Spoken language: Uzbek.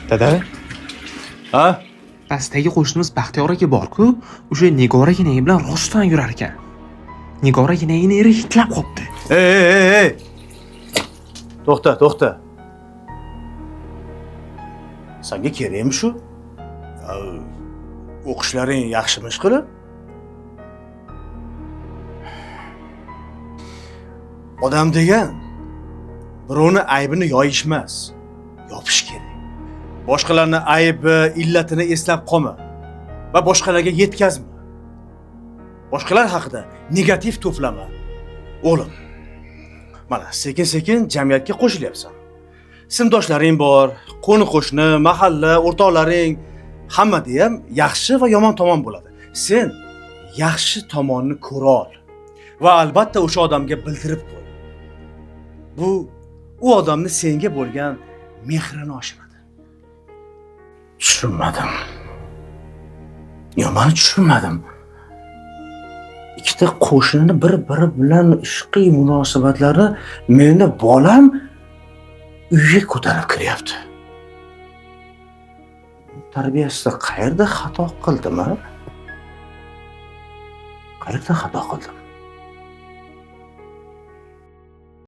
Dada, Ha? pastdagi qo'shnimiz Baxtiyor aka bor-ku, o'sha Nigora yenagi bilan rostdan yurar ekan. Nigora yenagini eri hitlab qopti. Ey. To'xta. Senga kerakmi shu? O'qishlaring yaxshimish qilib? Odam degan birovni aybini yoyish emas, yopish kerak. Boshqalarning aybi, illatini eslab qolma va boshqalarga yetkazma. Boshqalar haqida negativ to'plama. O'g'lim, mana sekin-sekin jamiyatga qo'shilyapsan. Sinfdoshlaring bor, qo'ni-qo'shni, mahalla, o'rtoqlaring hammada ham yaxshi va yomon tomon bo'ladi. Sen yaxshi tomonni ko'ra ol va albatta o'sha odamga bildirib qo'y. Bu u odamni senga bo'lgan mehrini oshiradi. Tushunmadim. Men tushunmadim. Ikkita qo'shnini bir-biri bilan ishqiy munosabatlari meni bolam uyga ko'tarib kiryapti. Tarbiyasida qayerda xato qildim-a? Qayerda xato qildim?